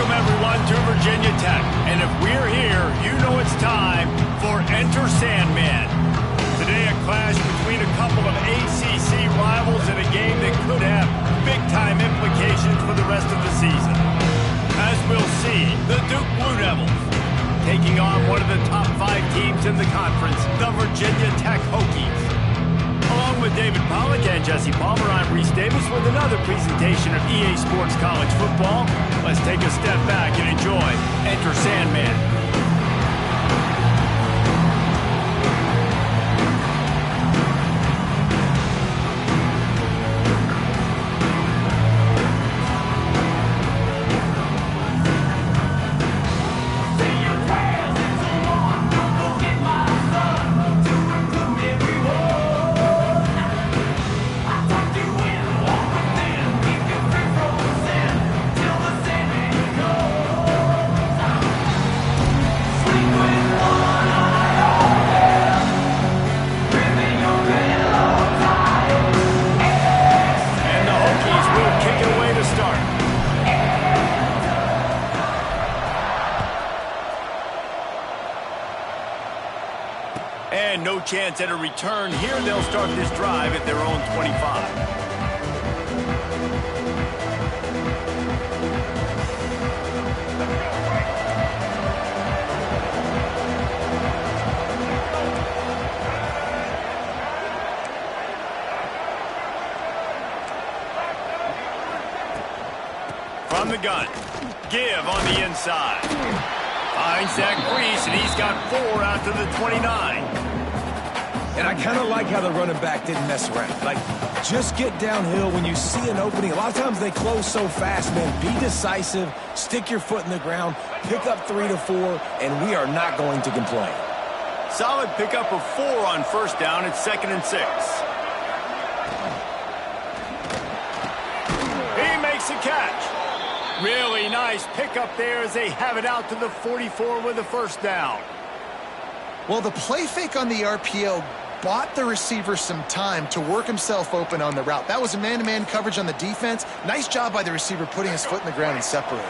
Welcome, everyone, to Virginia Tech. And if we're here, you know it's time for Enter Sandman. Today, a clash between a couple of ACC rivals in a game that could have big-time implications for the rest of the season. As we'll see, the Duke Blue Devils taking on one of the top 5 teams in the conference, the Virginia Tech Hokies. Along with David Pollack and Jesse Palmer, I'm Reese Davis with another presentation of EA Sports College Football. Let's take a step back and enjoy Enter Sandman. And no chance at a return here. They'll start this drive at their own 25. From the gun, give on the inside. Finds Zach Brees, and he's got 4 out to the 29. And I kind of like how the running back didn't mess around. Like, just get downhill when you see an opening. A lot of times they close so fast, man. Be decisive, stick your foot in the ground, pick up 3 to 4, and we are not going to complain. Solid pickup of 4 on first down. It's 2nd and 6. He makes a catch. Really nice pickup there as they have it out to the 44 with a first down. Well, the play fake on the RPO bought the receiver some time to work himself open on the route. That was a man-to-man coverage on the defense. Nice job by the receiver putting his foot in the ground and separating.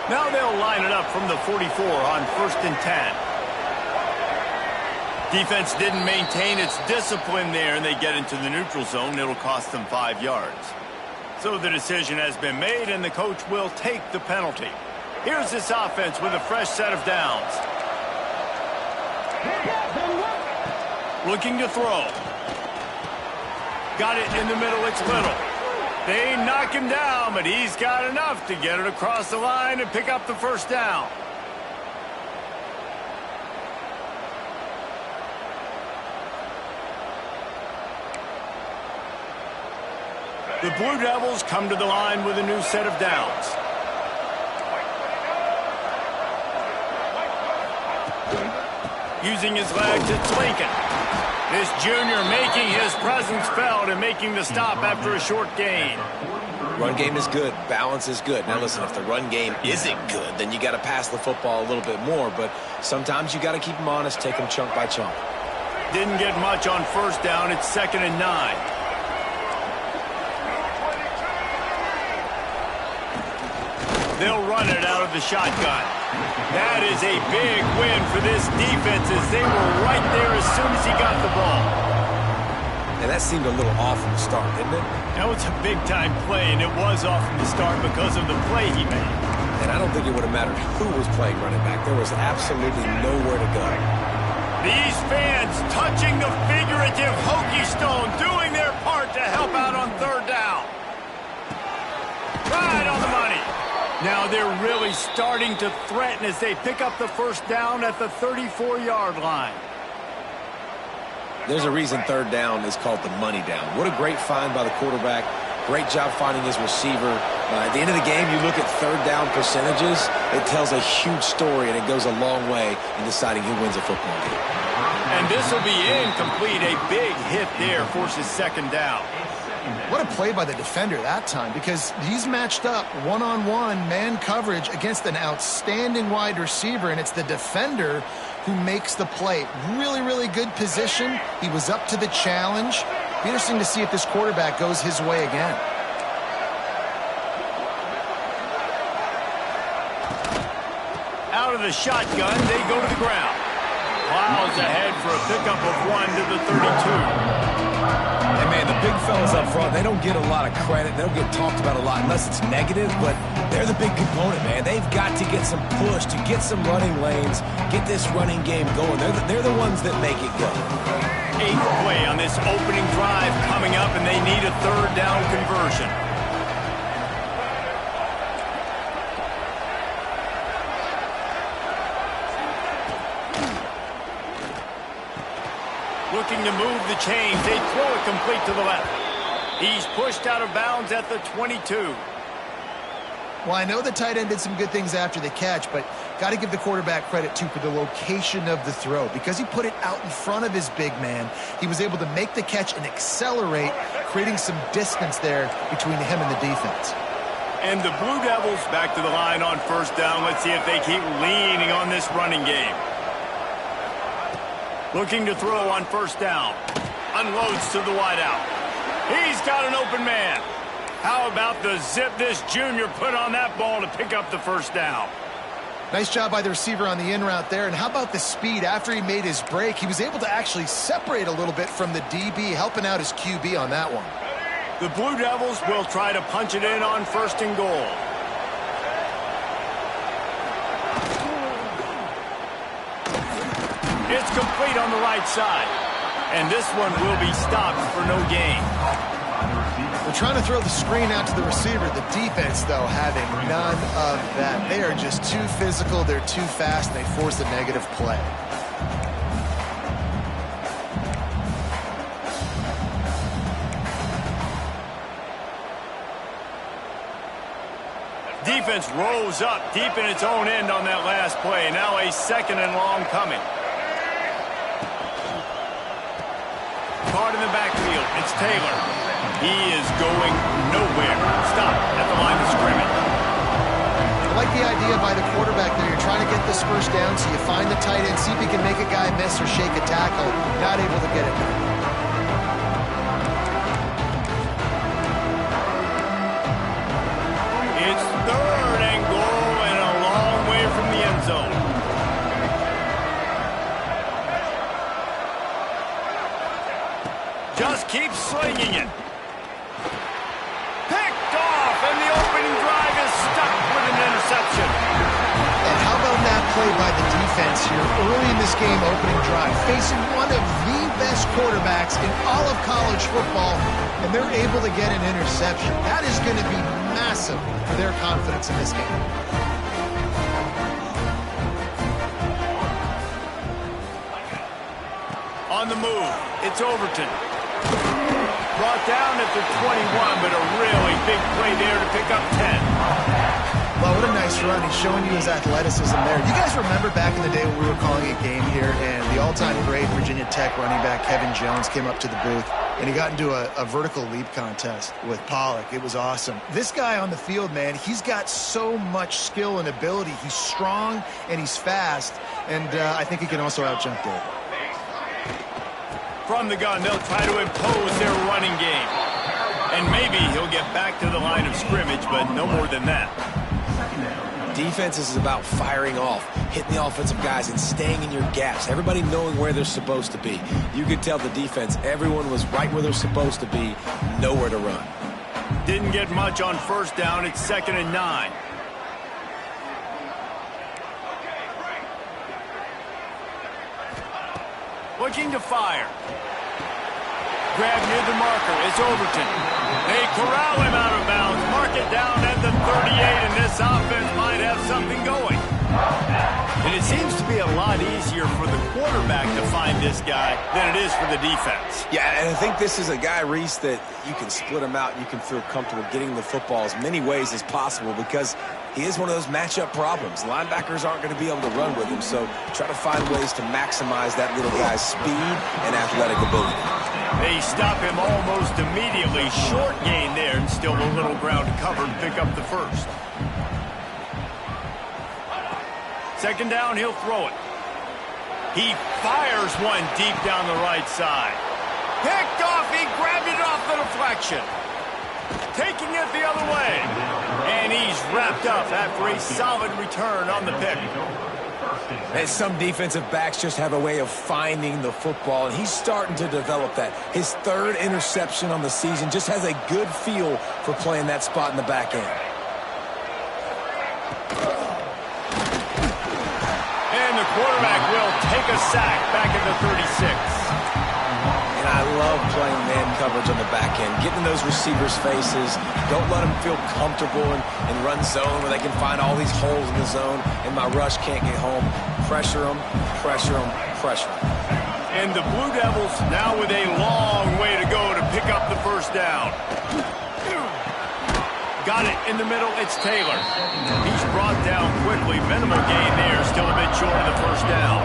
Now they'll line it up from the 44 on 1st and 10. Defense didn't maintain its discipline there, and they get into the neutral zone. It'll cost them 5 yards. So the decision has been made, and the coach will take the penalty. Here's this offense with a fresh set of downs. Looking to throw. Got it in the middle, it's Little. They knock him down, but he's got enough to get it across the line and pick up the first down. The Blue Devils come to the line with a new set of downs. Using his legs, it's Lincoln. This junior making his presence felt and making the stop after a short gain. Run game is good. Balance is good. Now, listen, if the run game isn't good, then you got to pass the football a little bit more. But sometimes you got to keep them honest, take them chunk by chunk. Didn't get much on first down. It's 2nd and 9. They'll run it out of the shotgun. That is a big win for this defense as they were right there as soon as he got the ball. And that seemed a little off from the start, didn't it? That was a big-time play, and it was off from the start because of the play he made. And I don't think it would have mattered who was playing running back. There was absolutely nowhere to go. These fans touching the figurative Hokie stone, doing their part to help out on 3rd down. Right on the money. Now they're really starting to threaten as they pick up the first down at the 34-yard line. There's a reason 3rd down is called the money down. What a great find by the quarterback. Great job finding his receiver. At the end of the game, you look at 3rd down percentages. It tells a huge story, and it goes a long way in deciding who wins a football game. And this will be incomplete. A big hit there forces 2nd down. What a play by the defender that time, because he's matched up one-on-one man coverage against an outstanding wide receiver, and it's the defender who makes the play. Really, really good position. He was up to the challenge. Be interesting to see if this quarterback goes his way again. out of the shotgun, they go to the ground. Plows ahead for a pickup of 1 to the 32. And man, the big fellas up front, they don't get a lot of credit. They don't get talked about a lot unless it's negative, but they're the big component, man. They've got to get some push, to get some running lanes, get this running game going. They're the ones that make it go. 8th play on this opening drive coming up, and they need a 3rd down conversion. Looking to move the chains. They throw it complete to the left. He's pushed out of bounds at the 22. Well, I know the tight end did some good things after the catch, but got to give the quarterback credit, too, for the location of the throw. Because he put it out in front of his big man, he was able to make the catch and accelerate, creating some distance there between him and the defense. And the Blue Devils back to the line on 1st down. Let's see if they keep leaning on this running game. Looking to throw on 1st down. Unloads to the wideout. He's got an open man. How about the zip this junior put on that ball to pick up the 1st down? Nice job by the receiver on the in route there. And how about the speed? After he made his break, he was able to actually separate a little bit from the DB, helping out his QB on that one. The Blue Devils will try to punch it in on 1st and goal. It's complete on the right side. And this one will be stopped for no gain. They're trying to throw the screen out to the receiver. The defense, though, having none of that. They are just too physical. They're too fast. And they force a negative play. Defense rose up deep in its own end on that last play. Now a 2nd and long coming. Caught in the backfield. It's Taylor. He is going nowhere. Stop at the line of scrimmage. I like the idea by the quarterback there. You're trying to get this 1st down, so you find the tight end, see if he can make a guy miss or shake a tackle. Not able to get it done. It's 3rd and goal and a long way from the end zone. Just keep slinging it. Picked off, and the opening drive is stuck with an interception. And how about that play by the defense here early in this game, opening drive, facing one of the best quarterbacks in all of college football, and they're able to get an interception. That is going to be massive for their confidence in this game. On the move, it's Overton. Brought down at the 21, but a really big play there to pick up 10. Well, what a nice run. He's showing you his athleticism there. You guys remember back in the day when we were calling a game here, and the all-time great Virginia Tech running back Kevin Jones came up to the booth, and he got into a vertical leap contest with Pollock. It was awesome. This guy on the field, man, he's got so much skill and ability. He's strong, and he's fast, and I think he can also out-jump David. From the gun, they'll try to impose their running game. And maybe he'll get back to the line of scrimmage, but no more than that. Defense is about firing off, hitting the offensive guys, and staying in your gaps. Everybody knowing where they're supposed to be. You could tell the defense, everyone was right where they're supposed to be, nowhere to run. Didn't get much on 1st down. It's 2nd and 9. Looking to fire. Grab near the marker. It's Overton. They corral him out of bounds. Mark it down at the 38, and this offense might have something going. And it seems to be a lot easier for the quarterback to find this guy than it is for the defense. Yeah, and I think this is a guy, Reese, that you can split him out. You can feel comfortable getting the football as many ways as possible because he is one of those matchup problems. Linebackers aren't going to be able to run with him, so try to find ways to maximize that little guy's speed and athletic ability. They stop him almost immediately. Short gain there, and still a little ground to cover to pick up the 1st. 2nd down, he'll throw it. He fires one deep down the right side. Picked off, he grabbed it off the deflection. Taking it the other way. And he's wrapped up after a solid return on the pick. And some defensive backs just have a way of finding the football, and he's starting to develop that. His third interception on the season, just has a good feel for playing that spot in the back end. And the quarterback will take a sack back at the 36. And I love playing man coverage on the back end, getting in those receivers' faces. Don't let them feel comfortable in run zone where they can find all these holes in the zone and my rush can't get home. Pressure them, pressure them, pressure them. And the Blue Devils now with a long way to go to pick up the first down. Got it in the middle, it's Taylor. He's brought down quickly. Minimal gain there, still a bit short of the first down.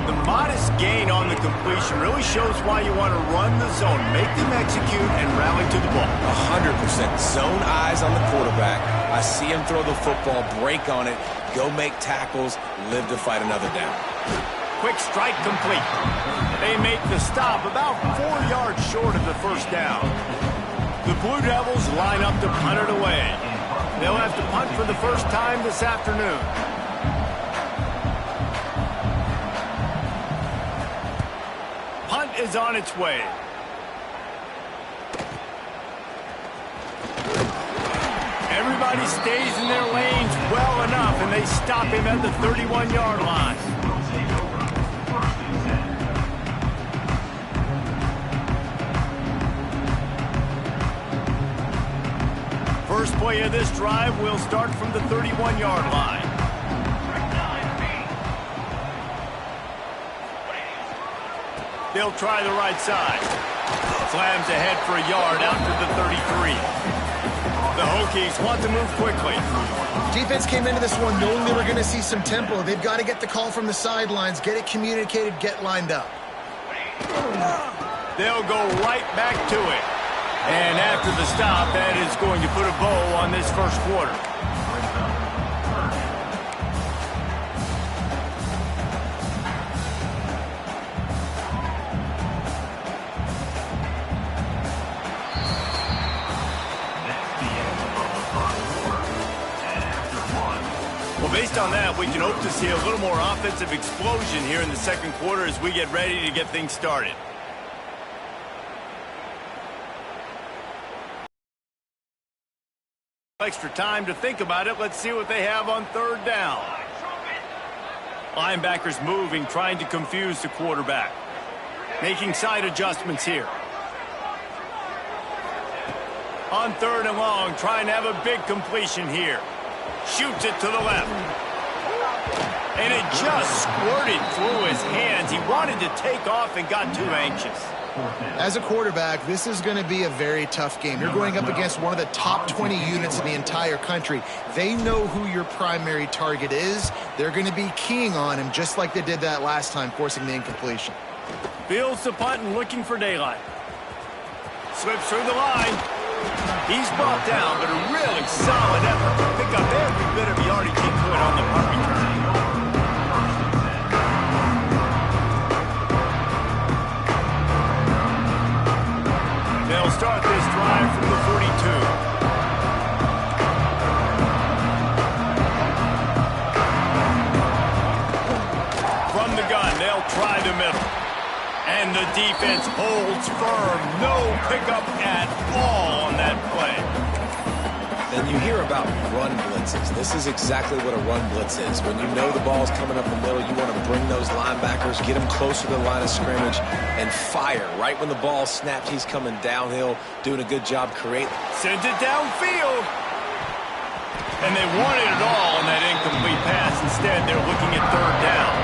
The modest gain on the completion really shows why you want to run the zone, make them execute, and rally to the ball. 100%. Zone eyes on the quarterback. I see him throw the football, break on it, go make tackles, live to fight another down. Quick strike complete. They make the stop about 4 yards short of the first down. The Blue Devils line up to punt it away. They'll have to punt for the first time this afternoon. Punt is on its way. Everybody stays in their lanes well enough, and they stop him at the 31-yard line. First play of this drive will start from the 31-yard line. They'll try the right side. Slams ahead for a yard out to the 33. The Hokies want to move quickly. Defense came into this one knowing they were going to see some tempo. They've got to get the call from the sidelines, get it communicated, get lined up. They'll go right back to it. And after the stop, that is going to put a bow on this first quarter. Well, based on that, we can hope to see a little more offensive explosion here in the second quarter as we get ready to get things started. Extra time to think about it. Let's see what they have on third down. Linebackers moving, trying to confuse the quarterback. Making side adjustments here. On third and long, trying to have a big completion here. Shoots it to the left. And it just squirted through his hands. He wanted to take off and got too anxious. As a quarterback, this is going to be a very tough game. You're going up against one of the top 20 units in the entire country. They know who your primary target is. They're going to be keying on him just like they did that last time, forcing the incompletion. Fields the punt and looking for daylight. Slips through the line. He's brought down, but a really solid effort to pick up every bit of yardage he could on the punt return. They'll start this drive from the 42. From the gun, they'll try the middle. And the defense holds firm. No pickup at all on that play. And you hear about run blitzes. This is exactly what a run blitz is. When you know the ball's coming up the middle, you want to bring those linebackers, get them closer to the line of scrimmage, and fire. Right when the ball snapped, he's coming downhill, doing a good job creating. Sends it downfield. And they wanted it all on that incomplete pass. Instead, they're looking at third down.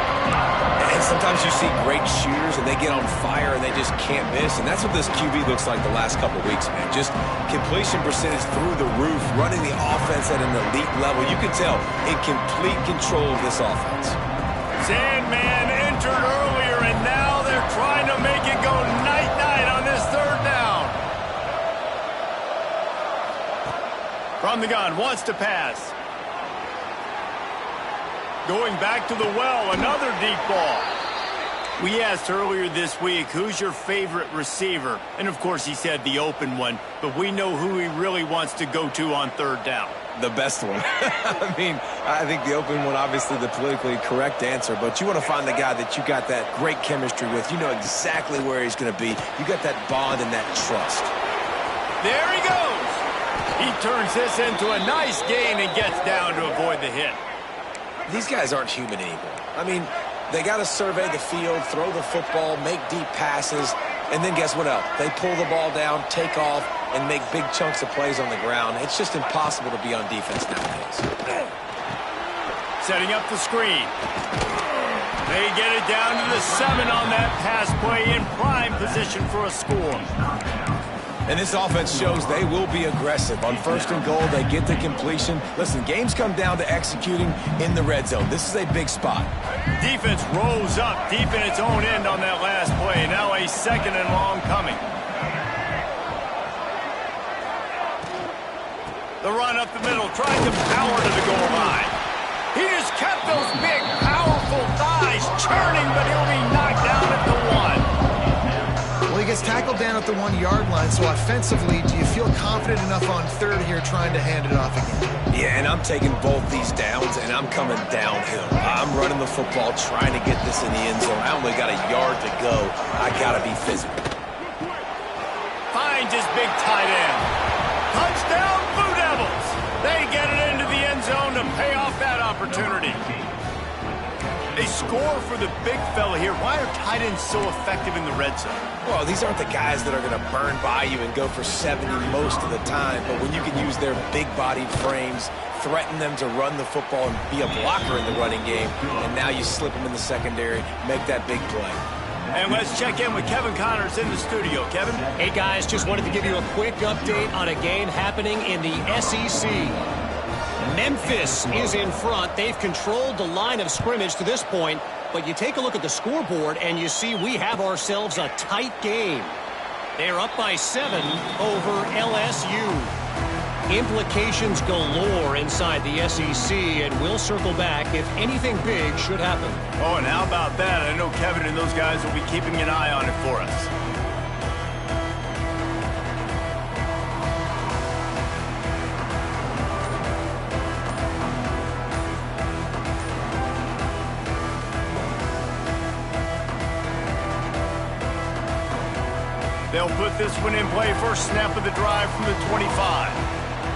And sometimes you see great shooters, and they get on fire, and they just can't miss. And that's what this QB looks like the last couple weeks, man. Just completion percentage through the roof, running the offense at an elite level. You can tell in complete control of this offense. Sandman entered earlier, and now they're trying to make it go night-night on this third down. From the gun, wants to pass. Going back to the well, another deep ball. We asked earlier this week, who's your favorite receiver? And, of course, he said the open one. But we know who he really wants to go to on third down. The best one. I mean, I think the open one, obviously the politically correct answer, but you want to find the guy that you got that great chemistry with. You know exactly where he's going to be. You got that bond and that trust. There he goes. He turns this into a nice gain and gets down to avoid the hit. These guys aren't human anymore. I mean, they got to survey the field, throw the football, make deep passes, and then guess what else? They pull the ball down, take off, and make big chunks of plays on the ground. It's just impossible to be on defense nowadays. Setting up the screen. They get it down to the 7 on that pass play in prime position for a score. And this offense shows they will be aggressive. On first and goal, they get the completion. Listen, games come down to executing in the red zone. This is a big spot. Defense rose up deep in its own end on that last play. Now a 2nd and long coming. The run up the middle, trying to power to the goal line. He just kept those big, powerful thighs churning, but he'll be knocked down at the 1. Well, he gets tackled down at the 1-yard line, so offensively, do you feel confident enough on third here trying to hand it off again? Yeah, and I'm taking both these downs, and I'm coming downhill. I'm running the football, trying to get this in the end zone. I only got a yard to go. I got to be physical. Finds his big tight end. Touchdown, Blue Devils! They get it into the end zone to pay off that opportunity. They score for the big fella here. Why are tight ends so effective in the red zone? Well, these aren't the guys that are going to burn by you and go for 70 most of the time, but when you can use their big-bodied frames, threaten them to run the football and be a blocker in the running game, and now you slip them in the secondary, make that big play. And let's check in with Kevin Connors in the studio. Kevin? Hey, guys, just wanted to give you a quick update on a game happening in the SEC. Memphis is in front. They've controlled the line of scrimmage to this point, but you take a look at the scoreboard and you see we have ourselves a tight game. They're up by 7 over LSU. Implications galore inside the SEC, and we'll circle back if anything big should happen. Oh, and how about that? I know Kevin and those guys will be keeping an eye on it for us. They'll put this one in play. First snap of the drive from the 25.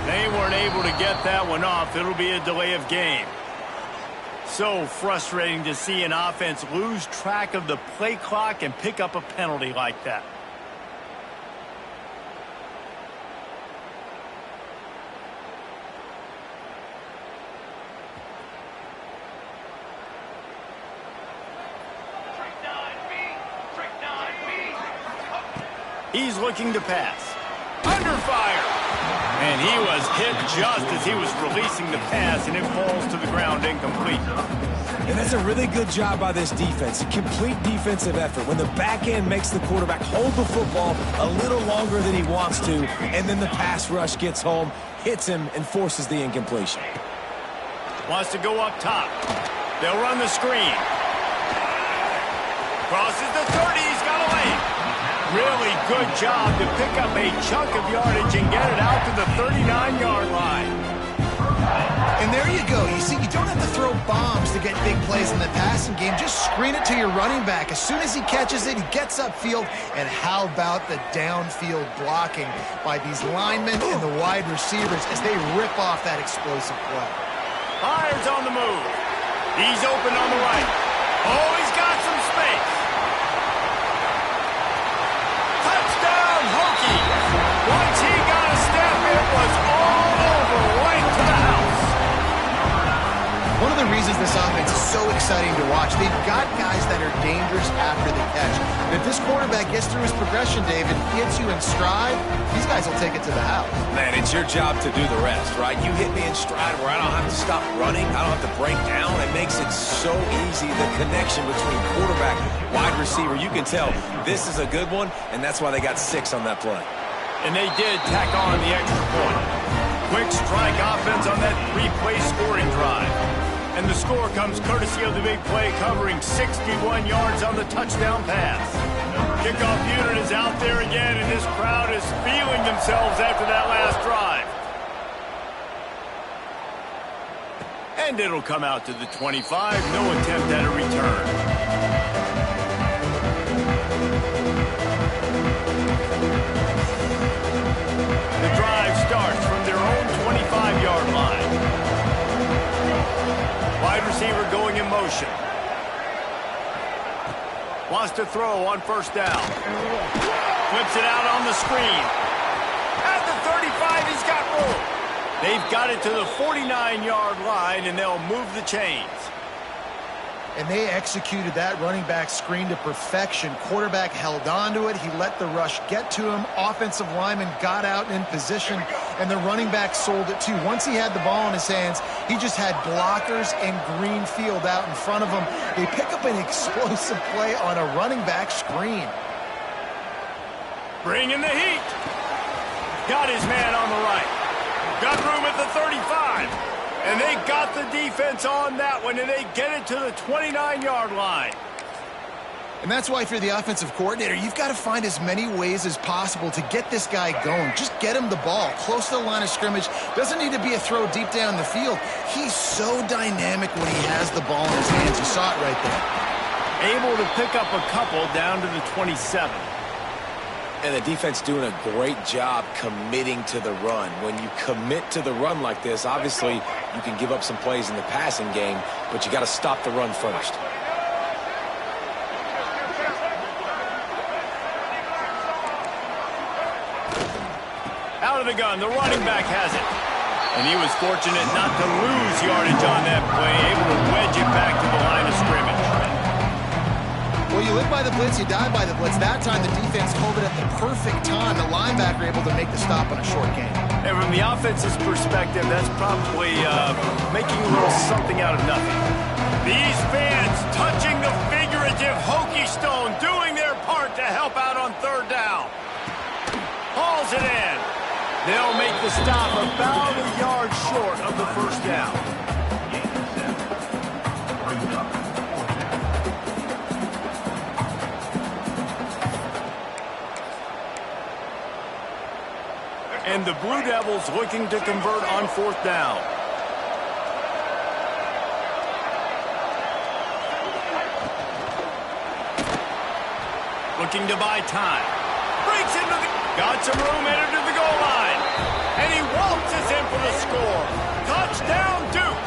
They weren't able to get that one off. It'll be a delay of game. So frustrating to see an offense lose track of the play clock and pick up a penalty like that. He's looking to pass. Under fire. And he was hit just as he was releasing the pass, and it falls to the ground incomplete. And that's a really good job by this defense. A complete defensive effort. When the back end makes the quarterback hold the football a little longer than he wants to, and then the pass rush gets home, hits him, and forces the incompletion. Wants to go up top. They'll run the screen. Crosses the 30. He's got a lane. Really good job to pick up a chunk of yardage and get it out to the 39-yard line. And there you go. You see, you don't have to throw bombs to get big plays in the passing game. Just screen it to your running back. As soon as he catches it, he gets upfield. And how about the downfield blocking by these linemen and the wide receivers as they rip off that explosive play. Myers on the move. He's open on the right. Oh, he's got some space. Touchdown, Hokies. Once he got a step, it was all over, right to the house. One of the reasons this offense is so exciting to watch, they've got guys that are dangerous after the catch. And if this quarterback gets through his progression, David, gets you in stride, these guys will take it to the house. Man, it's your job to do the rest, right? You hit me in stride where I don't have to stop running. I don't have to break down. It makes it so easy, the connection between quarterback, wide receiver. You can tell this is a good one, and that's why they got 6 on that play. And they did tack on the extra point. Quick strike offense on that 3-play scoring drive. And the score comes courtesy of the big play, covering 61 yards on the touchdown pass. Kickoff unit is out there again, and this crowd is feeling themselves after that last drive. And it'll come out to the 25. No attempt at a return. The drive starts from their own 25-yard line. Wide receiver going in motion. Wants to throw on first down. Flips it out on the screen. At the 35, he's got room. They've got it to the 49-yard line, and they'll move the chains. And they executed that running back screen to perfection. Quarterback held on to it. He let the rush get to him. Offensive lineman got out in position, and the running back sold it too. Once he had the ball in his hands, he just had blockers and green field out in front of him. They pick up an explosive play on a running back screen. Bringing the heat. Got his man on the right. Got room at the 35. And they got the defense on that one, and they get it to the 29-yard line. And that's why if you're the offensive coordinator, you've got to find as many ways as possible to get this guy going. Just get him the ball close to the line of scrimmage. Doesn't need to be a throw deep down the field. He's so dynamic when he has the ball in his hands. You saw it right there. Able to pick up a couple down to the 27. And the defense doing a great job committing to the run. When you commit to the run like this, obviously you can give up some plays in the passing game, but you got to stop the run first. Out of the gun, the running back has it. And he was fortunate not to lose yardage on that play, able to wedge it back to the line of scrimmage. Well, you live by the blitz, you die by the blitz. That time the defense called it at the perfect time. The linebacker able to make the stop on a short gain. And from the offense's perspective, that's probably making a little something out of nothing. These fans touching the figurative hokey stone, doing their part to help out on third down. Hauls it in. They'll make the stop about a yard short of the first down. And the Blue Devils looking to convert on fourth down. Looking to buy time. Breaks into the... Got some room, headed to the goal line. And he waltzes in for the score. Touchdown, Duke.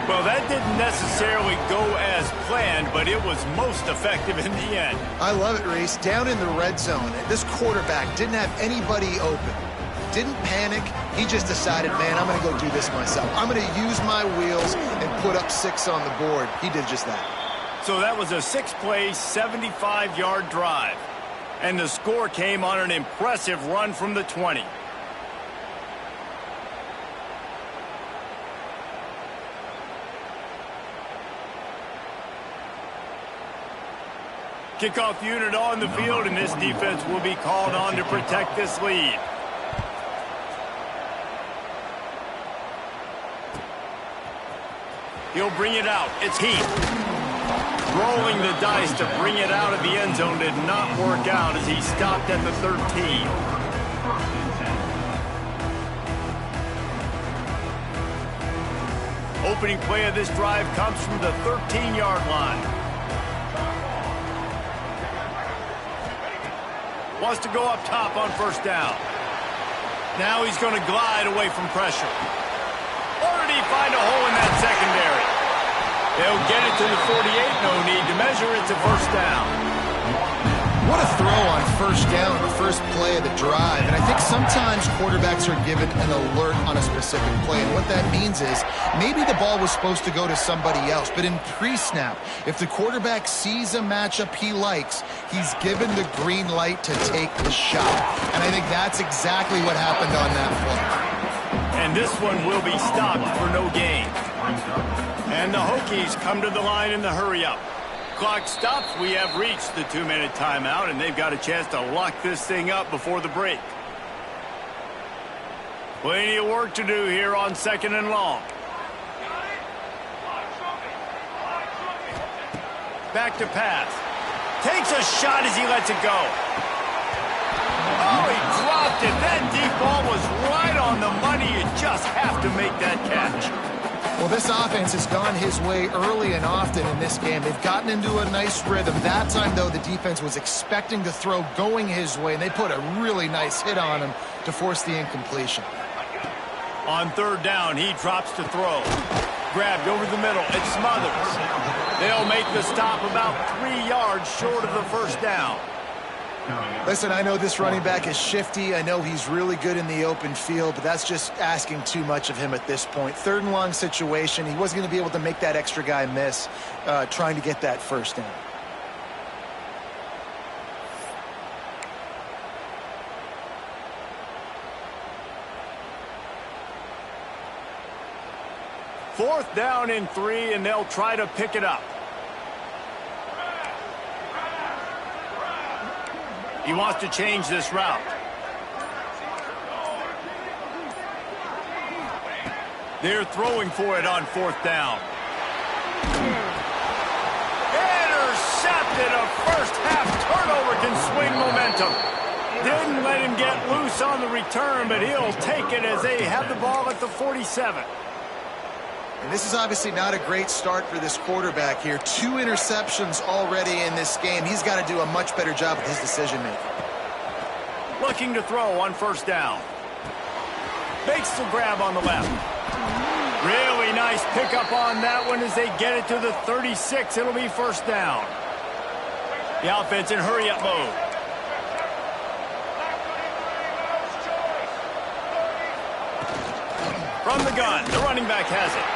Well, that didn't necessarily go as planned, but it was most effective in the end. I love it, Reese. Down in the red zone, this quarterback didn't have anybody open. Didn't panic. He just decided, man, I'm going to go do this myself. I'm going to use my wheels and put up 6 on the board. He did just that. So that was a 6-play, 75-yard drive. And the score came on an impressive run from the 20. Kickoff unit on the field, and this defense will be called on to protect this lead. He'll bring it out. It's Heath. Rolling the dice to bring it out of the end zone did not work out as he stopped at the 13. Opening play of this drive comes from the 13-yard line. Wants to go up top on first down. Now he's going to glide away from pressure. Or did he find a hole in that secondary? They'll get it to the 48. No need to measure it to first down. What a throw on first down, the first play of the drive. And I think sometimes quarterbacks are given an alert on a specific play. And what that means is maybe the ball was supposed to go to somebody else. But in pre-snap, if the quarterback sees a matchup he likes, he's given the green light to take the shot. And I think that's exactly what happened on that play. And this one will be stopped for no gain. And the Hokies come to the line in the hurry-up. Clock stops. We have reached the 2-minute timeout, and they've got a chance to lock this thing up before the break. Plenty of work to do here on 2nd and long. back to pass. Takes a shot as he lets it go. Oh, he dropped it. That deep ball was right on the money. You just have to make that catch. Well, this offense has gone his way early and often in this game. They've gotten into a nice rhythm. That time, though, the defense was expecting to throw going his way, and they put a really nice hit on him to force the incompletion. On third down, he drops to throw. Grabbed over the middle. It smothers. They'll make the stop about 3 yards short of the first down. Listen, I know this running back is shifty. I know he's really good in the open field, but that's just asking too much of him at this point. Third and long situation. He wasn't going to be able to make that extra guy miss trying to get that first down. Fourth down and 3, and they'll try to pick it up. He wants to change this route. They're throwing for it on fourth down. Intercepted. A first half turnover can swing momentum. Didn't let him get loose on the return, but he'll take it as they have the ball at the 47. And this is obviously not a great start for this quarterback here. 2 interceptions already in this game. He's got to do a much better job with his decision-making. Looking to throw on first down. Makes the grab on the left. Really nice pickup on that one as they get it to the 36. It'll be first down. The offense in hurry-up mode. From the gun, the running back has it.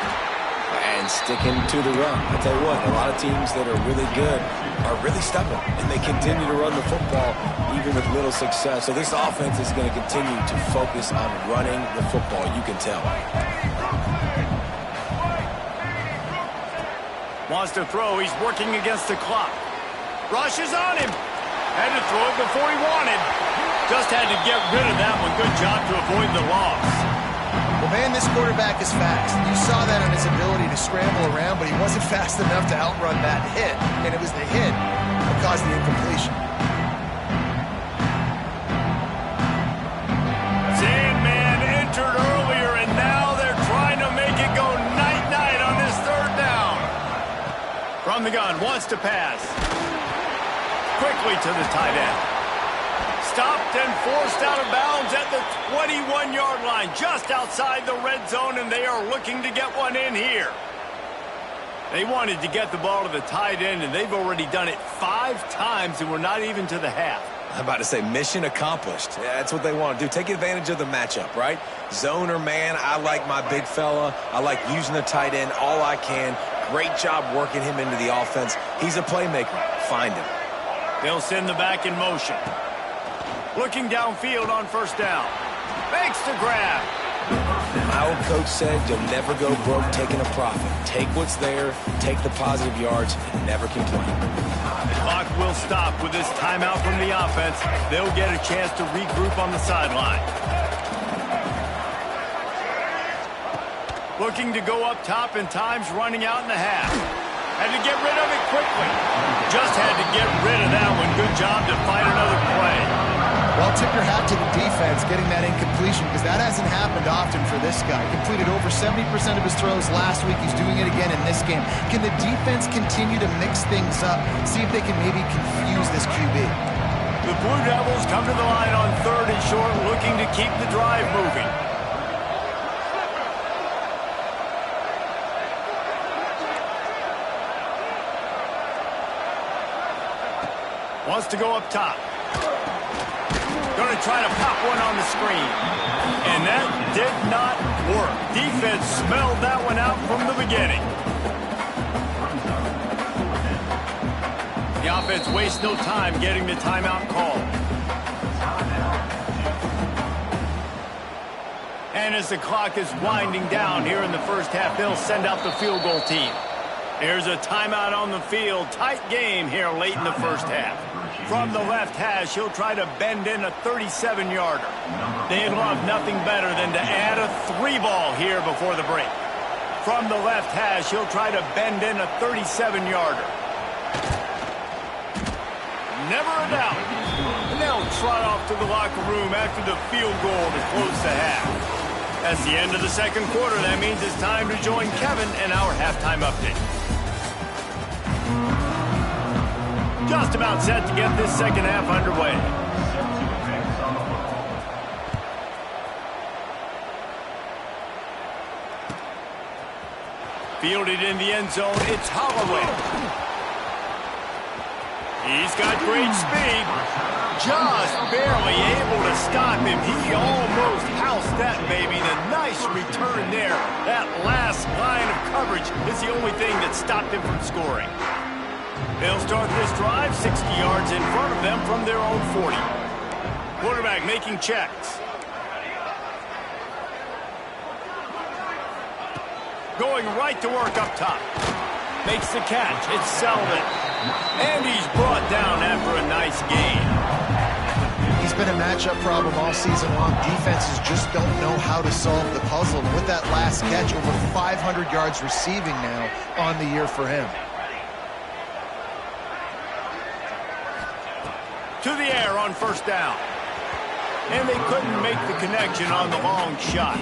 And sticking to the run. I tell you what, a lot of teams that are really good are really stubborn, and they continue to run the football even with little success. So this offense is going to continue to focus on running the football. You can tell. Wants to throw. He's working against the clock. Rushes on him. Had to throw it before he wanted. Just had to get rid of that one. Good job to avoid the loss. Well, man, this quarterback is fast. You saw that on his ability to scramble around, but he wasn't fast enough to outrun that hit, and it was the hit that caused the incompletion. Sandman entered earlier, and now they're trying to make it go night-night on this third down. From the gun, wants to pass. Quickly to the tight end. Stopped and forced out of bounds at the 21-yard line, just outside the red zone, and they are looking to get one in here. They wanted to get the ball to the tight end, and they've already done it 5 times, and we're not even to the half. I'm about to say mission accomplished. Yeah, that's what they want to do. Take advantage of the matchup, right? Zone or man, I like my big fella. I like using the tight end all I can. Great job working him into the offense. He's a playmaker. Find him. They'll send the back in motion. Looking downfield on first down. Makes the grab. My old coach said you'll never go broke taking a profit. Take what's there, take the positive yards, and never complain. The clock will stop with this timeout from the offense. They'll get a chance to regroup on the sideline. Looking to go up top, and time's running out in the half. Had to get rid of it quickly. Just had to get rid of that one. Good job to find another play. Well, tip your hat to the defense getting that incompletion, because that hasn't happened often for this guy. Completed over 70% of his throws last week. He's doing it again in this game. Can the defense continue to mix things up, see if they can maybe confuse this QB? The Blue Devils come to the line on third and short, looking to keep the drive moving. Wants to go up top. Going to try to pop one on the screen. And that did not work. Defense smelled that one out from the beginning. The offense wastes no time getting the timeout call. And as the clock is winding down here in the first half, they'll send out the field goal team. There's a timeout on the field. Tight game here late in the first half. From the left hash, he'll try to bend in a 37-yarder. They'd love nothing better than to add a 3-ball here before the break. From the left hash, he'll try to bend in a 37-yarder. never a doubt. And they'll trot off to the locker room after the field goal to close the half. That's the end of the second quarter. That means it's time to join Kevin and our halftime update. Just about set to get this second half underway. Fielded in the end zone, it's Holloway. He's got great speed. Just barely able to stop him. He almost housed that baby. The nice return there. That last line of coverage is the only thing that stopped him from scoring. They'll start this drive 60 yards in front of them from their own 40. Quarterback making checks. Going right to work up top. Makes the catch. It's Selvin. And he's brought down after a nice gain. He's been a matchup problem all season long. Defenses just don't know how to solve the puzzle. And with that last catch, over 500 yards receiving now on the year for him. To the air on first down. And they couldn't make the connection on the long shot.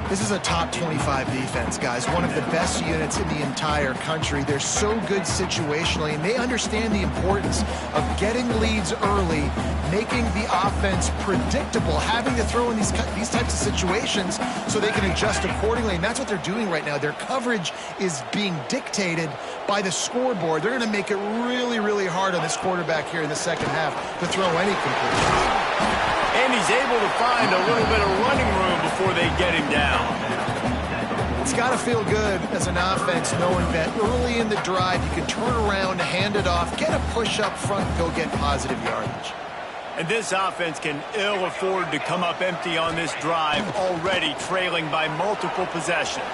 This is a top 25 defense, guys. One of the best units in the entire country. They're so good situationally, and they understand the importance of getting leads early, making the offense predictable, having to throw in these types of situations so they can adjust accordingly. And that's what they're doing right now. Their coverage is being dictated by the scoreboard. They're going to make it really, really hard on this quarterback here in the second half to throw any completions. And he's able to find a little bit of running room before they get him down. It's got to feel good as an offense knowing that early in the drive you can turn around, hand it off, get a push up front, go get positive yardage. And this offense can ill afford to come up empty on this drive, already trailing by multiple possessions.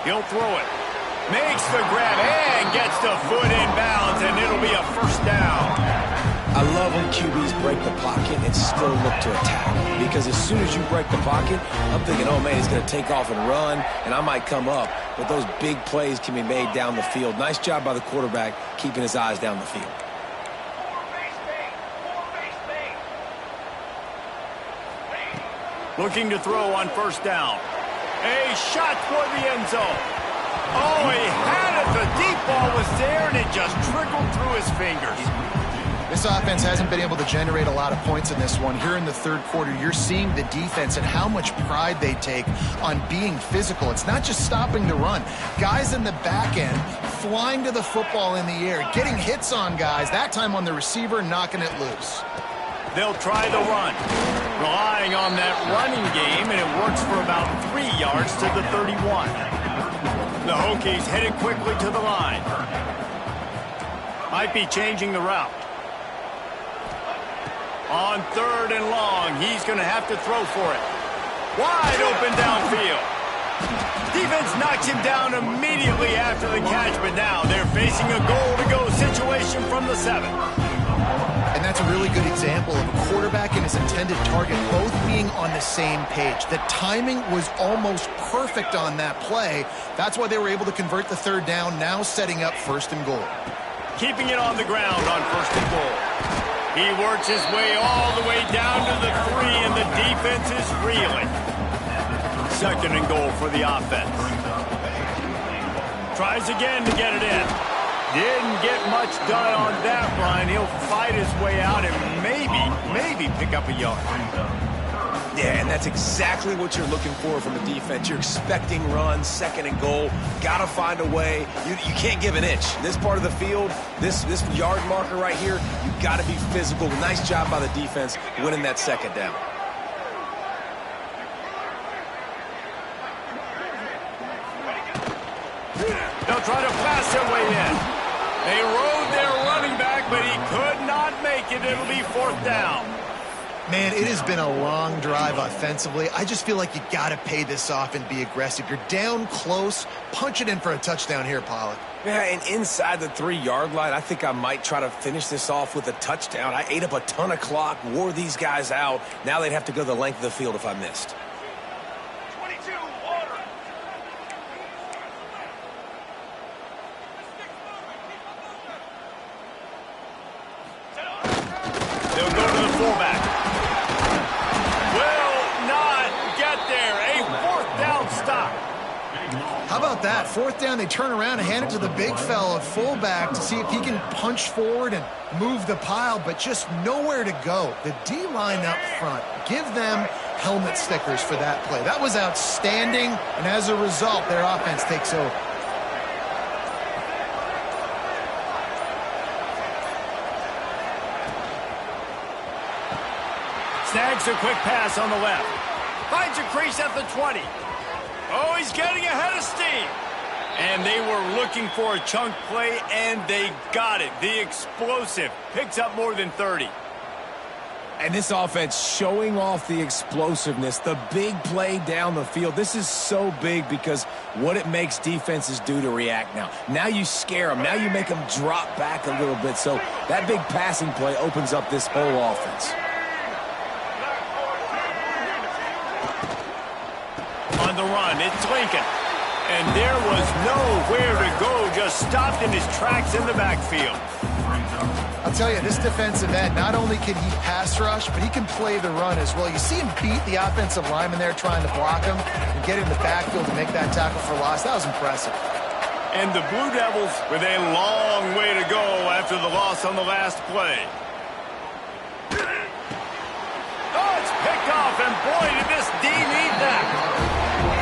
He'll throw it. Makes the grab and gets the foot in bounds, and it'll be a first down. I love when QBs break the pocket and still look to attack. Because as soon as you break the pocket, I'm thinking, oh, man, he's going to take off and run, and I might come up. But those big plays can be made down the field. Nice job by the quarterback keeping his eyes down the field. Looking to throw on first down. A shot toward the end zone. Oh, he had it. The deep ball was there, and it just trickled through his fingers. This offense hasn't been able to generate a lot of points in this one. Here in the third quarter, you're seeing the defense and how much pride they take on being physical. It's not just stopping the run. Guys in the back end flying to the football in the air, getting hits on guys, that time on the receiver, knocking it loose. They'll try the run, relying on that running game, and it works for about 3 yards to the 31. The Hokies headed quickly to the line. Might be changing the route. On third and long, he's going to have to throw for it. Wide open downfield. Defense knocks him down immediately after the catch, but now they're facing a goal-to-go situation from the 7. And that's a really good example of a quarterback and his intended target both being on the same page. The timing was almost perfect on that play. That's why they were able to convert the third down, now setting up first and goal. Keeping it on the ground on first and goal. He works his way all the way down to the 3, and the defense is reeling. Second and goal for the offense. Tries again to get it in. Didn't get much done on that run. He'll fight his way out and maybe pick up a yard. Yeah, and that's exactly what you're looking for from a defense. You're expecting runs, second and goal. Got to find a way. You can't give an inch. This part of the field, this yard marker right here, you got to be physical. Nice job by the defense winning that second down. They'll try to pass their way in. They rode their running back, but he could not make it. It'll be fourth down. Man, it has been a long drive offensively. I just feel like you got to pay this off and be aggressive. You're down close. Punch it in for a touchdown here, Pollack. Yeah, and inside the 3-yard line, I think I might try to finish this off with a touchdown. I ate up a ton of clock, wore these guys out. Now they'd have to go the length of the field if I missed. 22, order. that. Fourth down, they turn around and hand it to the big fella, fullback, to see if he can punch forward and move the pile, but just nowhere to go. The D-line up front, give them helmet stickers for that play. That was outstanding, and as a result, their offense takes over. Snags a quick pass on the left. Finds a crease at the 20. Oh, he's getting ahead of steam. And they were looking for a chunk play, and they got it. The explosive picks up more than 30. And this offense showing off the explosiveness, the big play down the field. This is so big because what it makes defenses do to react now. Now you scare them. Now you make them drop back a little bit. So that big passing play opens up this whole offense. On the run, it's Lincoln. And there was nowhere to go, just stopped in his tracks in the backfield. I'll tell you, this defensive end, not only can he pass rush, but he can play the run as well. You see him beat the offensive lineman there trying to block him and get in the backfield to make that tackle for loss. That was impressive. And the Blue Devils with a long way to go after the loss on the last play. Oh, it's picked off, and boy, did this D need that.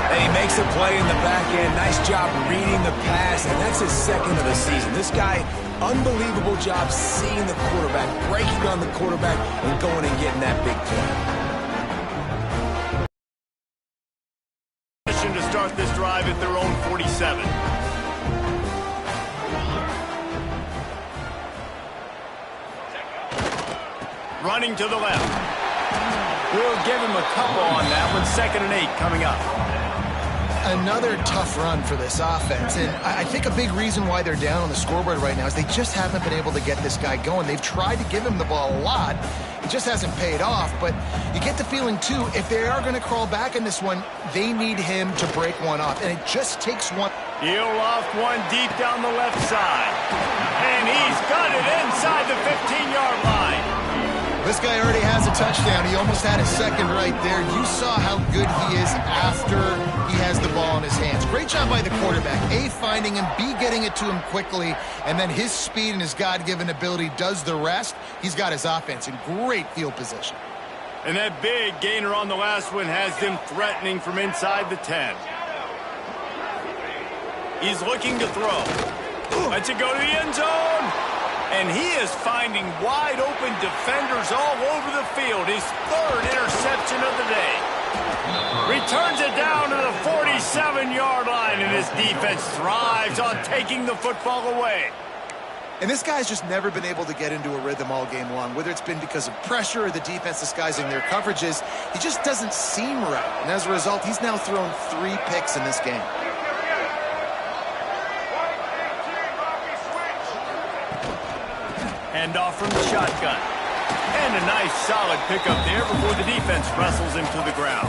And he makes a play in the back end. Nice job reading the pass, and that's his second of the season. This guy, unbelievable job seeing the quarterback, breaking on the quarterback, and going and getting that big play. To start this drive at their own 47. Running to the left. We'll give him a couple on that one. 2nd and 8 coming up. Another tough run for this offense, and I think a big reason why they're down on the scoreboard right now is they just haven't been able to get this guy going. They've tried to give him the ball a lot. It just hasn't paid off, but you get the feeling, too, if they are going to crawl back in this one, they need him to break one off, and it just takes one. He'll loft one deep down the left side, and he's got it inside the 15-yard line. This guy already has a touchdown. He almost had a second right there. You saw how good he is after he has the ball in his hands. Great job by the quarterback. A, finding him, B, getting it to him quickly, and then his speed and his God-given ability does the rest. He's got his offense in great field position. And that big gainer on the last one has them threatening from inside the 10. He's looking to throw. Lets it go to the end zone. And he is finding wide-open defenders all over the field. His 3rd interception of the day. Returns it down to the 47-yard line, and his defense thrives on taking the football away. And this guy's just never been able to get into a rhythm all game long, whether it's been because of pressure or the defense disguising their coverages. He just doesn't seem right. And as a result, he's now thrown 3 picks in this game. Hand off from the shotgun. And a nice solid pickup there before the defense wrestles him to the ground.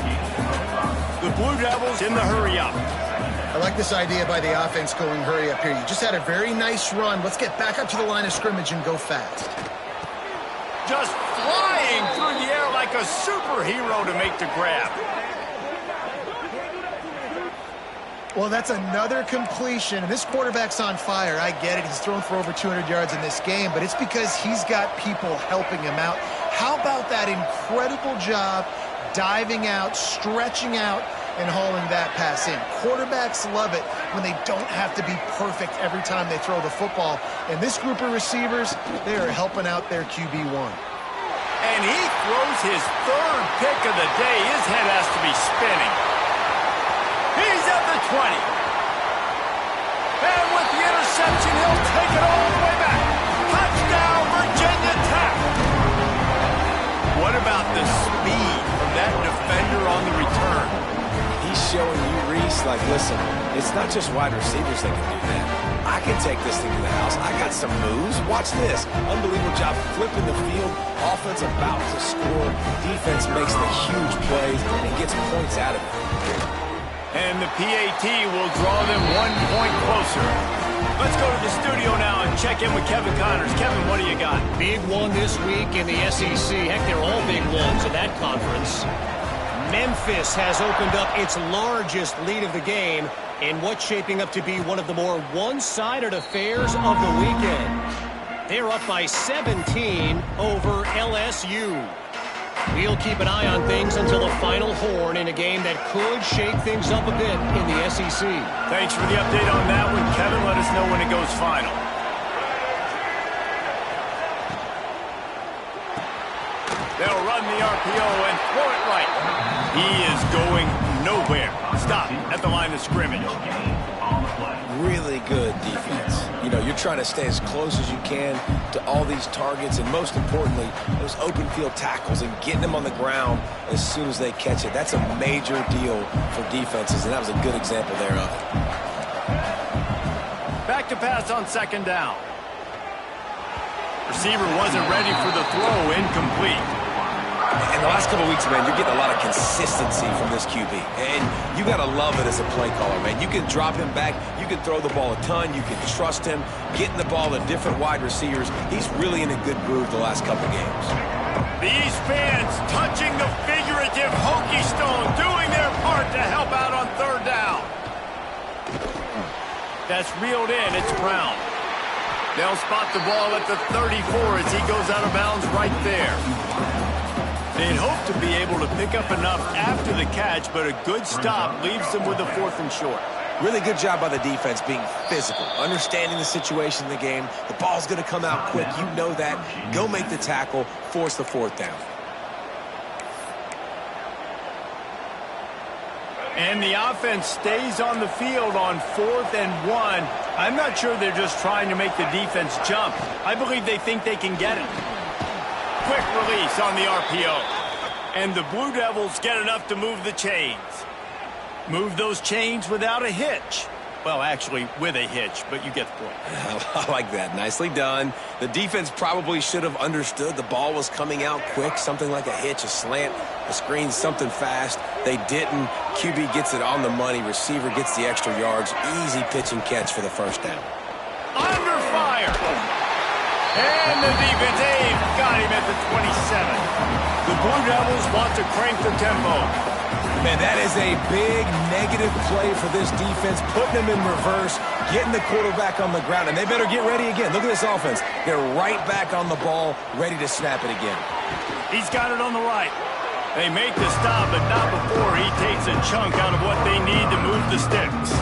The Blue Devils in the hurry-up. I like this idea by the offense going hurry up here. You just had a very nice run. Let's get back up to the line of scrimmage and go fast. Just flying through the air like a superhero to make the grab. Well, that's another completion. And this quarterback's on fire. I get it. He's thrown for over 200 yards in this game, but it's because he's got people helping him out. How about that incredible job diving out, stretching out, and hauling that pass in? Quarterbacks love it when they don't have to be perfect every time they throw the football. And this group of receivers, they are helping out their QB1. And he throws his 3rd pick of the day. His head has to be spinning. He's at the 20. And with the interception, he'll take it all the way back. Touchdown, Virginia Tech. What about the speed from that defender on the return? He's showing you, Reese, like, listen, it's not just wide receivers that can do that. I can take this thing to the house. I got some moves. Watch this. Unbelievable job flipping the field. Offense about to score. Defense makes the huge plays and gets points out of it. And the PAT will draw them 1 point closer. Let's go to the studio now and check in with Kevin Connors. Kevin, what do you got? Big one this week in the SEC. Heck, they're all big ones in that conference. Memphis has opened up its largest lead of the game In what's shaping up to be one of the more one-sided affairs of the weekend. They're up by 17 over LSU. We'll keep an eye on things until the final horn in a game that could shake things up a bit in the SEC. Thanks for the update on that one, Kevin. Let us know when it goes final. They'll run the RPO and throw it right. He is going nowhere. Stop at the line of scrimmage. Really good defense. You know, you're trying to stay as close as you can to all these targets, and most importantly, those open field tackles and getting them on the ground as soon as they catch it. That's a major deal for defenses, and that was a good example thereof. Back to pass on second down. Receiver wasn't ready for the throw, incomplete. In the last couple of weeks, man, you're getting a lot of consistency from this QB. And you got to love it as a play caller, man. You can drop him back. You can throw the ball a ton. You can trust him. Getting the ball to different wide receivers. He's really in a good groove the last couple games. These fans touching the figurative hokey stone, doing their part to help out on third down. That's reeled in. It's Brown. They'll spot the ball at the 34 as he goes out of bounds right there. They'd hope to be able to pick up enough after the catch, but a good stop leaves them with a 4th and short. Really good job by the defense being physical, understanding the situation in the game. The ball's going to come out quick. You know that. Go make the tackle, force the 4th down. And the offense stays on the field on 4th and 1. I'm not sure they're just trying to make the defense jump. I believe they think they can get it. Quick release on the RPO. And the Blue Devils get enough to move the chains. Move those chains without a hitch. Well, actually, with a hitch, but you get the point. I like that. Nicely done. The defense probably should have understood the ball was coming out quick, something like a hitch, a slant, a screen, something fast. They didn't. QB gets it on the money. Receiver gets the extra yards. Easy pitch and catch for the 1st down. Under fire. And the defense got him at the 27. The Blue Devils want to crank the tempo. Man, that is a big negative play for this defense, putting them in reverse, getting the quarterback on the ground, and they better get ready again. Look at this offense. They're right back on the ball, ready to snap it again. He's got it on the right. They make the stop, but not before he takes a chunk out of what they need to move the sticks.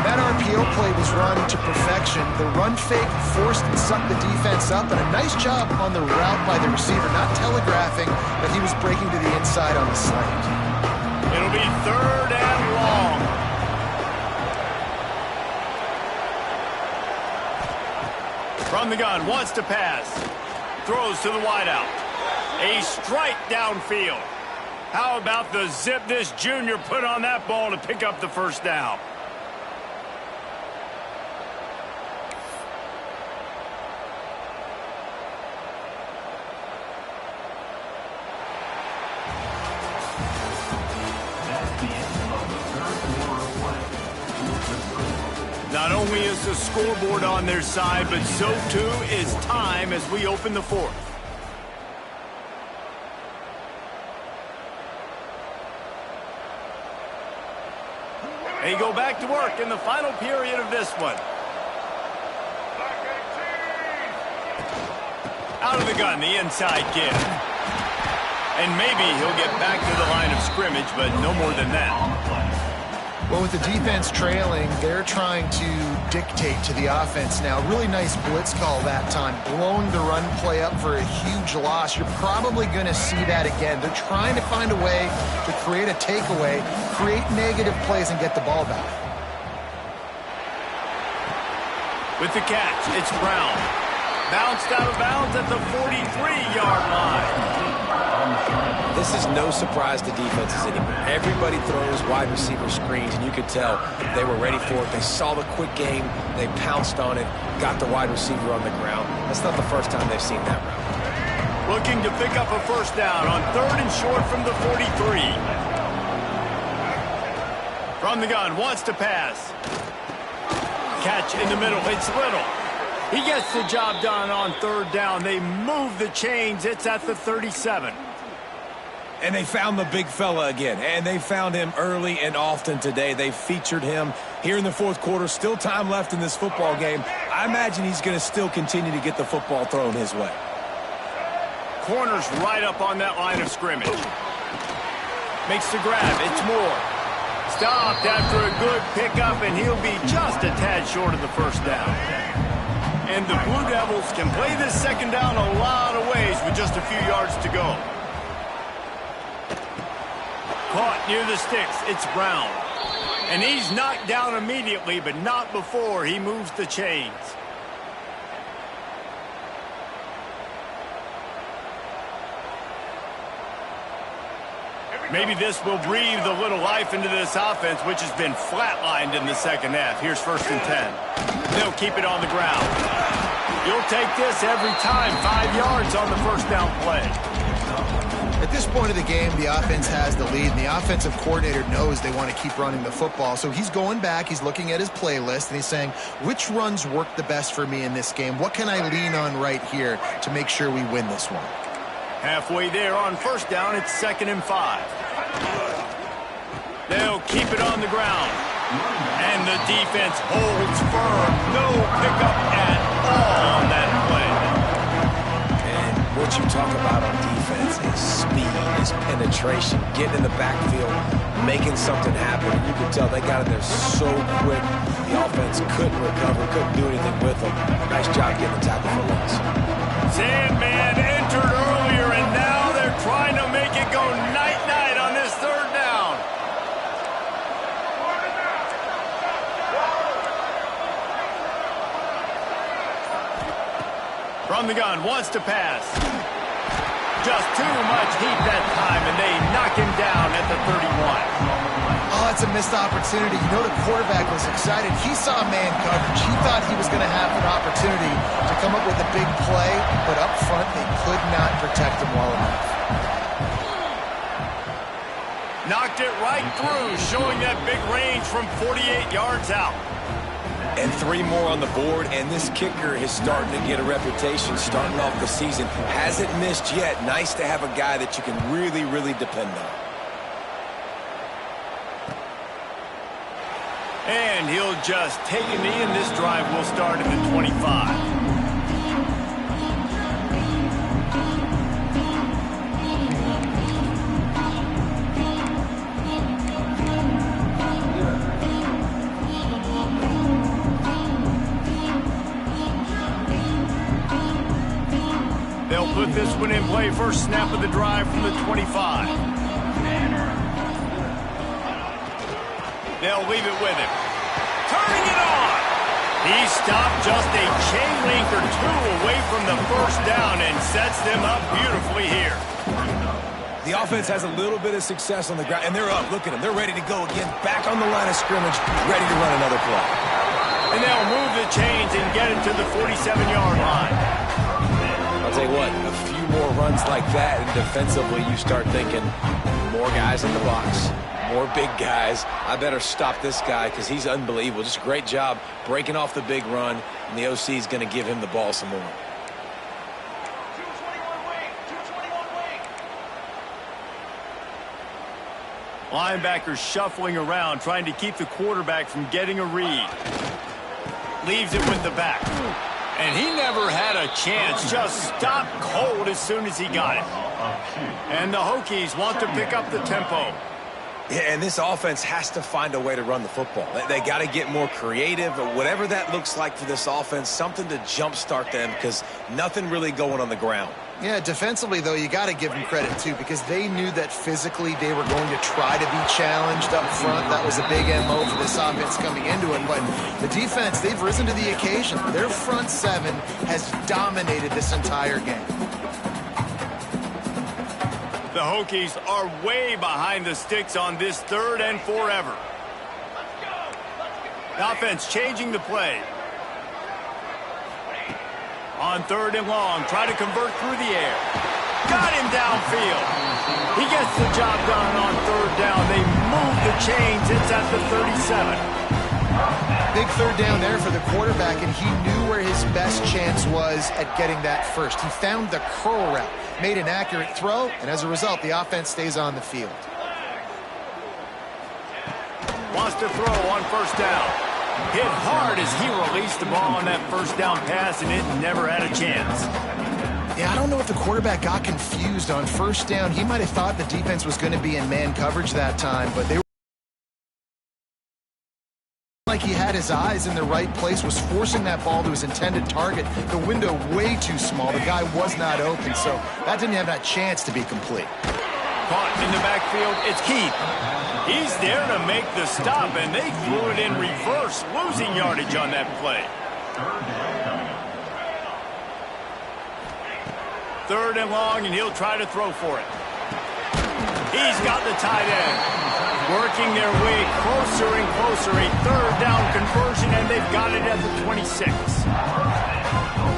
That RPO play was run to perfection. The run fake forced and sucked the defense up, and a nice job on the route by the receiver, not telegraphing that he was breaking to the inside on the slant. It'll be 3rd and long. From the gun, wants to pass. Throws to the wideout. A strike downfield. How about the zip this junior put on that ball to pick up the 1st down? Not only is the scoreboard on their side, but so too is time as we open the 4th. They go back to work in the final period of this one. Out of the gun, the inside give. And maybe he'll get back to the line of scrimmage, but no more than that. Well, with the defense trailing, they're trying to dictate to the offense now. Really nice blitz call that time, blowing the run play up for a huge loss. You're probably going to see that again. They're trying to find a way to create a takeaway, create negative plays, and get the ball back. With the catch, it's Brown. Bounced out of bounds at the 43-yard line. This is no surprise to defenses anymore. Everybody throws wide receiver screens, and you could tell they were ready for it. They saw the quick game. They pounced on it, got the wide receiver on the ground. That's not the first time they've seen that route. Looking to pick up a 1st down on 3rd and short from the 43. From the gun, wants to pass. Catch in the middle, it's Little. He gets the job done on 3rd down. They move the chains. It's at the 37. And they found the big fella again, and they found him early and often today. They featured him here in the fourth quarter. Still time left in this football game. I imagine he's going to still continue to get the football thrown his way. Corner's right up on that line of scrimmage. Makes the grab. It's Moore. Stopped after a good pickup, and he'll be just a tad short of the first down. And the Blue Devils can play this second down a lot of ways with just a few yards to go. Caught near the sticks. It's Brown. And he's knocked down immediately, but not before he moves the chains. Maybe this will breathe a little life into this offense, which has been flatlined in the second half. Here's 1st and 10. They'll keep it on the ground. You'll take this every time. 5 yards on the first down play. At this point of the game, the offense has the lead, and the offensive coordinator knows they want to keep running the football. So he's going back, he's looking at his playlist, and he's saying, which runs work the best for me in this game? What can I lean on right here to make sure we win this one? Halfway there on first down, it's 2nd and 5. They'll keep it on the ground. And the defense holds firm. No pickup at all on that play. And what you talk about on defense is speed, is penetration, getting in the backfield, making something happen. You can tell they got in there so quick. The offense couldn't recover, couldn't do anything with them. Nice job getting the tackle for loss. Sandman entered earlier, and now they're trying to make it go night-night on this 3rd down. From the gun, wants to pass. Just too much heat that time, and they knock him down at the 31. Oh, it's a missed opportunity. You know the quarterback was excited. He saw man coverage. He thought he was going to have an opportunity to come up with a big play, but up front they could not protect him well enough. Knocked it right through, showing that big range from 48 yards out. And 3 more on the board, and this kicker is starting to get a reputation starting off the season. Hasn't missed yet. Nice to have a guy that you can really, really depend on. And he'll just take a knee, and this drive will start at the 25. They'll put this one in play. First snap of the drive from the 25. They'll leave it with him. Turning it on. He stopped just a chain link or 2 away from the first down and sets them up beautifully here. The offense has a little bit of success on the ground, and they're up. Look at them. They're ready to go again. Back on the line of scrimmage, ready to run another play. And they'll move the chains and get it to the 47-yard line. I'll tell you what, a few more runs like that, and defensively you start thinking, more guys in the box, more big guys. I better stop this guy because he's unbelievable. Just a great job breaking off the big run, and the OC is going to give him the ball some more. Linebackers shuffling around, trying to keep the quarterback from getting a read. Leaves it with the back. And he never had a chance. Just stopped cold as soon as he got it. And the Hokies want to pick up the tempo. Yeah, and this offense has to find a way to run the football. They got to get more creative, or whatever that looks like for this offense, something to jumpstart them because nothing really going on the ground. Yeah, defensively, though, you got to give them credit, too, because they knew that physically they were going to try to be challenged up front. That was a big MO for this offense coming into it. But the defense, they've risen to the occasion. Their front 7 has dominated this entire game. The Hokies are way behind the sticks on this 3rd and forever. The offense changing the play. On 3rd and long, try to convert through the air. Got him downfield. He gets the job done on 3rd down. They move the chains. It's at the 37. Big third down there for the quarterback, and he knew where his best chance was at getting that first. He found the curl route, made an accurate throw, and as a result, the offense stays on the field. Wants to throw on first down. Hit hard as he released the ball on that first down pass, and it never had a chance. Yeah, I don't know if the quarterback got confused on first down. He might have thought the defense was going to be in man coverage that time, but they were like he had his eyes in the right place, was forcing that ball to his intended target. The window way too small. The guy was not open, so that didn't have that chance to be complete. Caught in the backfield, it's Keith. He's there to make the stop, and they threw it in reverse, losing yardage on that play. Third and long, and he'll try to throw for it. He's got the tight end. Working their way closer and closer. A third down conversion, and they've got it at the 26.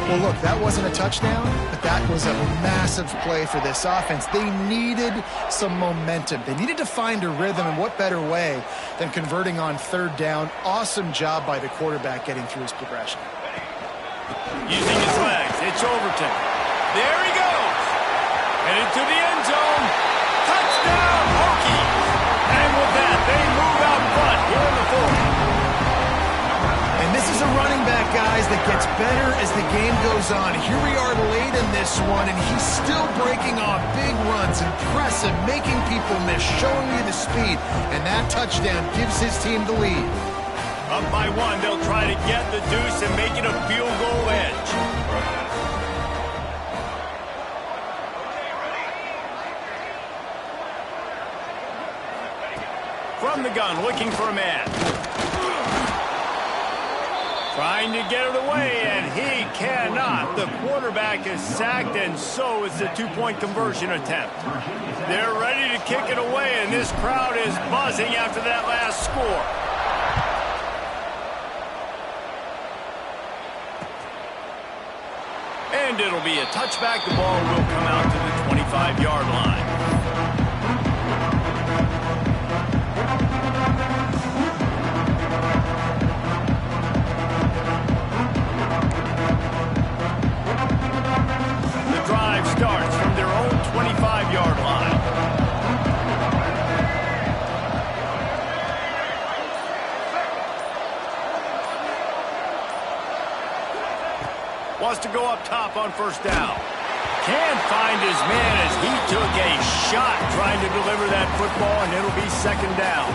Well, look, that wasn't a touchdown, but that was a massive play for this offense. They needed some momentum. They needed to find a rhythm, and what better way than converting on third down. Awesome job by the quarterback getting through his progression. Using his legs, it's Overton. There he goes. Headed to the end zone. Touchdown, Hokies. And with that, they move out front here in the fourth. And this is a running back, guys, that gets better as the game goes on. Here we are late in this one, and he's still breaking off big runs. Impressive, making people miss, showing you the speed. And that touchdown gives his team the lead. Up by one, they'll try to get the deuce and make it a field goal edge. From the gun, looking for a man. Trying to get it away, and he cannot. The quarterback is sacked, and so is the two-point conversion attempt. They're ready to kick it away, and this crowd is buzzing after that last score. And it'll be a touchback. The ball will come out to the 25-yard line. Starts from their own 25-yard line. Wants to go up top on first down. Can't find his man as he took a shot trying to deliver that football, and it'll be second down.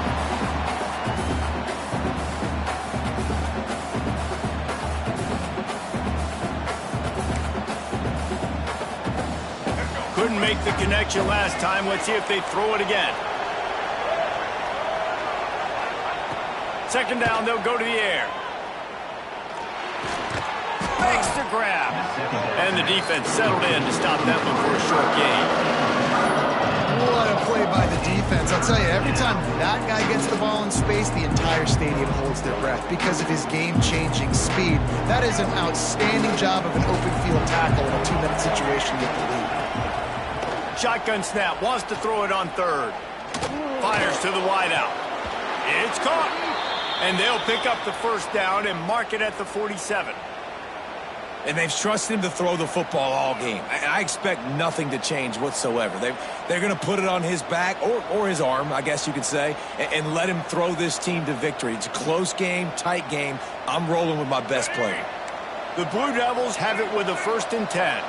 Couldn't make the connection last time. Let's see if they throw it again. Second down, they'll go to the air. Makes the grab. And the defense settled in to stop that one for a short gain. What a play by the defense. I'll tell you, every time that guy gets the ball in space, the entire stadium holds their breath because of his game-changing speed. That is an outstanding job of an open field tackle in a two-minute situation with the lead. Shotgun snap, wants to throw it on third. Fires to the wideout. It's caught. And they'll pick up the first down and mark it at the 47. And they've trusted him to throw the football all game. And I expect nothing to change whatsoever. They're going to put it on his back, or his arm, I guess you could say, and let him throw this team to victory. It's a close game, tight game. I'm rolling with my best player. The Blue Devils have it with a 1st and 10.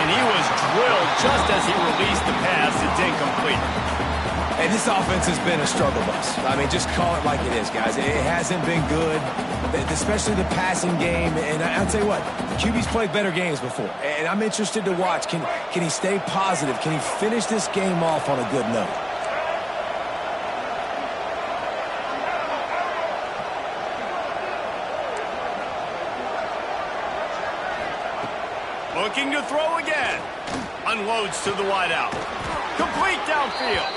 And he was drilled just as he released the pass. It's incomplete. And this offense has been a struggle bus. I mean, just call it like it is, guys. It hasn't been good, especially the passing game. And I'll tell you what, QB's played better games before. And I'm interested to watch. Can he stay positive? Can he finish this game off on a good note? Looking to throw again. Unloads to the wideout. Complete downfield.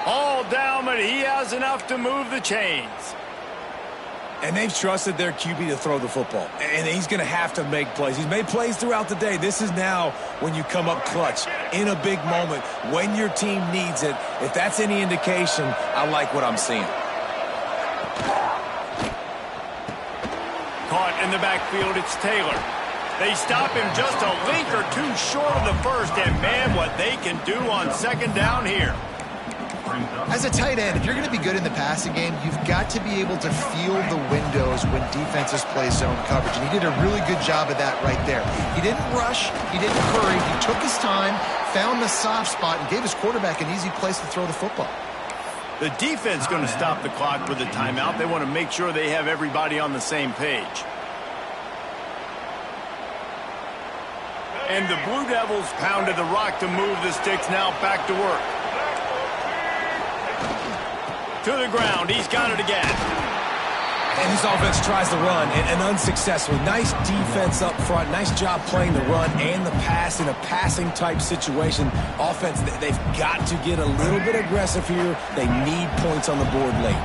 All down, but he has enough to move the chains. And they've trusted their QB to throw the football. And he's going to have to make plays. He's made plays throughout the day. This is now when you come up clutch in a big moment when your team needs it. If that's any indication, I like what I'm seeing. Caught in the backfield, it's Taylor. They stop him just a link or two short of the first, and man, what they can do on second down here. As a tight end, if you're going to be good in the passing game, you've got to be able to feel the windows when defenses play zone coverage, and he did a really good job of that right there. He didn't rush, he didn't hurry, he took his time, found the soft spot, and gave his quarterback an easy place to throw the football. The defense going to stop the clock with a timeout. They want to make sure they have everybody on the same page. And the Blue Devils pounded the rock to move the sticks. Now back to work. To the ground. He's got it again. And this offense tries to run and unsuccessfully. Nice defense up front. Nice job playing the run and the pass in a passing-type situation. Offense, they've got to get a little bit aggressive here. They need points on the board late.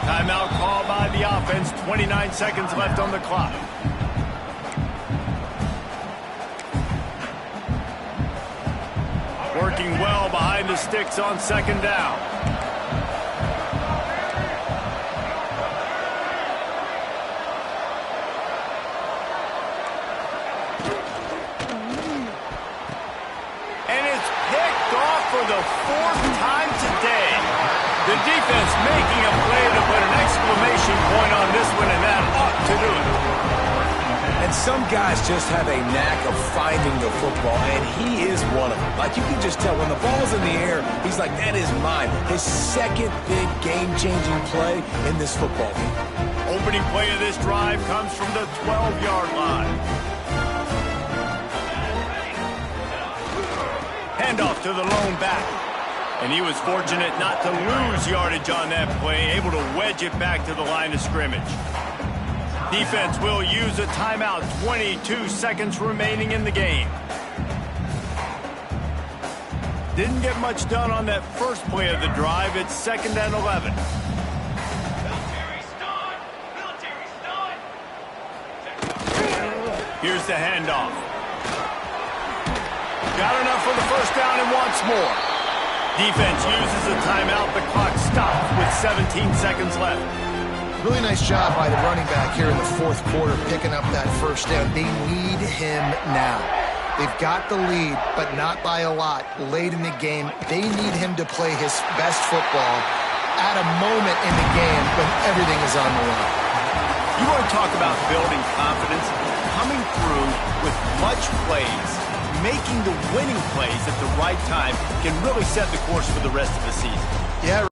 Timeout called by the offense. 29 seconds left on the clock. Working well behind the sticks on second down. And it's picked off for the fourth time today. The defense making a play to put an exclamation point on this one, and that ought to do it. And some guys just have a knack of finding the football, and he is one of them. Like, you can just tell when the ball's in the air, he's like, that is mine. His second big game-changing play in this football game. Opening play of this drive comes from the 12-yard line. Handoff to the lone back. And he was fortunate not to lose yardage on that play, able to wedge it back to the line of scrimmage. Defense will use a timeout. 22 seconds remaining in the game. Didn't get much done on that first play of the drive. It's 2nd and 11. Here's the handoff. Got enough for the first down and wants more. Defense uses a timeout. The clock stops with 17 seconds left. Really nice job by the running back here in the fourth quarter, picking up that first down. They need him now. They've got the lead, but not by a lot. Late in the game, they need him to play his best football at a moment in the game when everything is on the line. You want to talk about building confidence? Coming through with clutch plays, making the winning plays at the right time can really set the course for the rest of the season. Yeah.